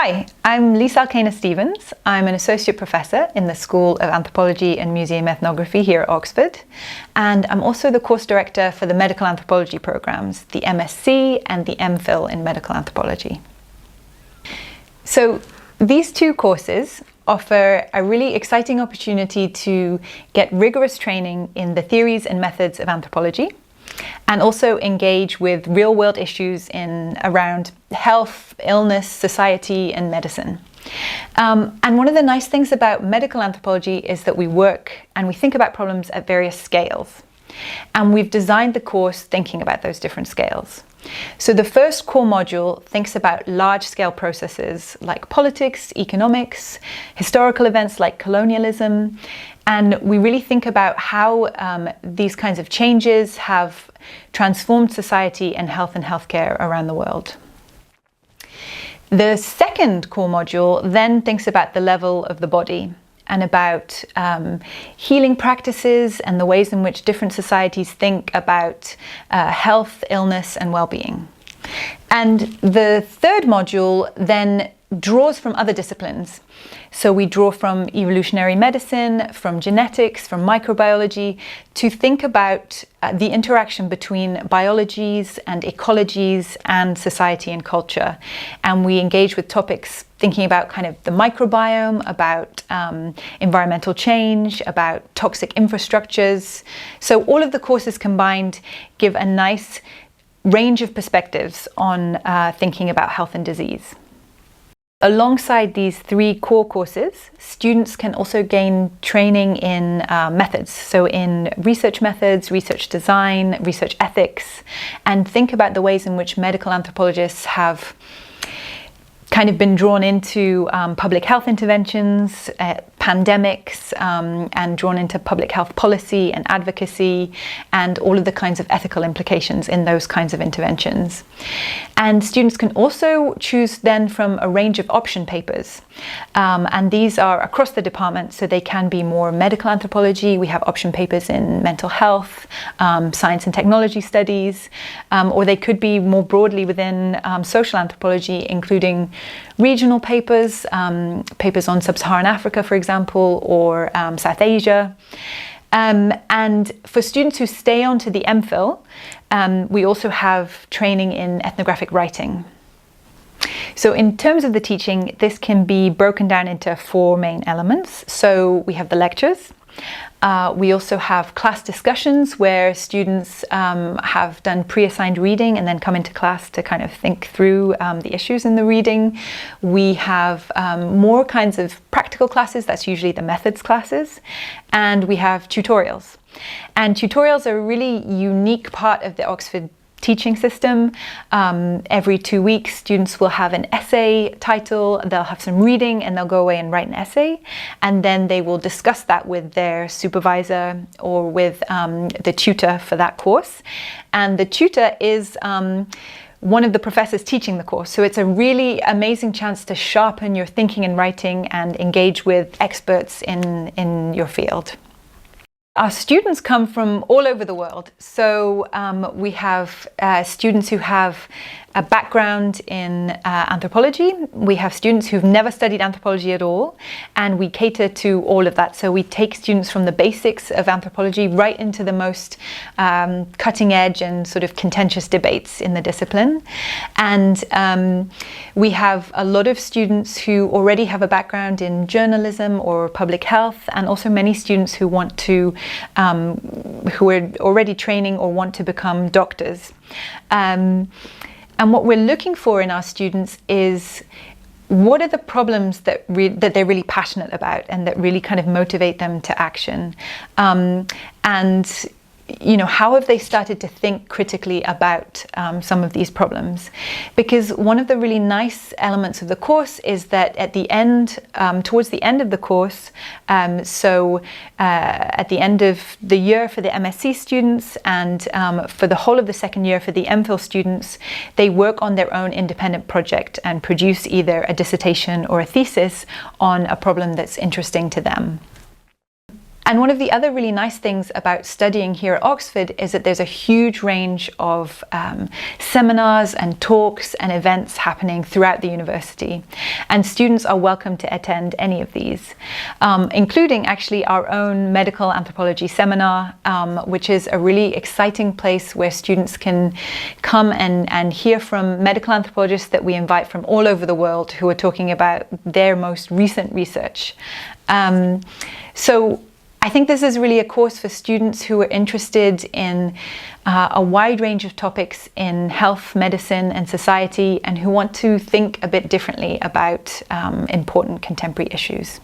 Hi, I'm Lys Alcayna-Stevens. I'm an associate professor in the School of Anthropology and Museum Ethnography here at Oxford, and I'm also the course director for the medical anthropology programs, the MSc and the MPhil in medical anthropology. So these two courses offer a really exciting opportunity to get rigorous training in the theories and methods of anthropology, and also engage with real-world issues around health, illness, society, and medicine. And one of the nice things about medical anthropology is that we work and we think about problems at various scales. And we've designed the course thinking about those different scales. So the first core module thinks about large-scale processes like politics, economics, historical events like colonialism, and we really think about how these kinds of changes have transformed society and healthcare around the world. The second core module then thinks about the level of the body and about healing practices and the ways in which different societies think about health, illness, and well-being. And the third module then draws from other disciplines. So we draw from evolutionary medicine, from genetics, from microbiology, to think about the interaction between biologies and ecologies and society and culture. And we engage with topics thinking about kind of the microbiome, about environmental change, about toxic infrastructures. So all of the courses combined give a nice range of perspectives on thinking about health and disease. Alongside these three core courses, students can also gain training in methods, so in research methods, research design, research ethics, and think about the ways in which medical anthropologists have kind of been drawn into public health interventions, pandemics, and drawn into public health policy and advocacy, and all of the kinds of ethical implications in those kinds of interventions. And students can also choose then from a range of option papers. And these are across the department, so they can be more medical anthropology. We have option papers in mental health, science and technology studies, or they could be more broadly within social anthropology, including regional papers, papers on sub-Saharan Africa, for example, or South Asia. And for students who stay on to the MPhil, we also have training in ethnographic writing. So in terms of the teaching, this can be broken down into four main elements. So we have the lectures. We also have class discussions where students have done pre-assigned reading and then come into class to kind of think through the issues in the reading. We have more kinds of practical classes, that's usually the methods classes, and we have tutorials. And tutorials are a really unique part of the Oxford teaching system. Every 2 weeks, students will have an essay title, they'll have some reading, and they'll go away and write an essay. And then they will discuss that with their supervisor or with the tutor for that course. And the tutor is one of the professors teaching the course. So it's a really amazing chance to sharpen your thinking and writing and engage with experts in your field. Our students come from all over the world. So we have students who have a background in anthropology. We have students who've never studied anthropology at all, and we cater to all of that. So we take students from the basics of anthropology right into the most cutting edge and sort of contentious debates in the discipline. And we have a lot of students who already have a background in journalism or public health, and also many students who want to who are already training or want to become doctors. And what we're looking for in our students is what are the problems that they're really passionate about and that really kind of motivate them to action. And you know, how have they started to think critically about some of these problems? Because one of the really nice elements of the course is that at the end, towards the end of the course, at the end of the year for the MSc students and for the whole of the second year for the MPhil students, they work on their own independent project and produce either a dissertation or a thesis on a problem that's interesting to them. And one of the other really nice things about studying here at Oxford is that there's a huge range of seminars and talks and events happening throughout the university. And students are welcome to attend any of these, including actually our own medical anthropology seminar, which is a really exciting place where students can come and hear from medical anthropologists that we invite from all over the world who are talking about their most recent research. So I think this is really a course for students who are interested in a wide range of topics in health, medicine, and society, and who want to think a bit differently about important contemporary issues.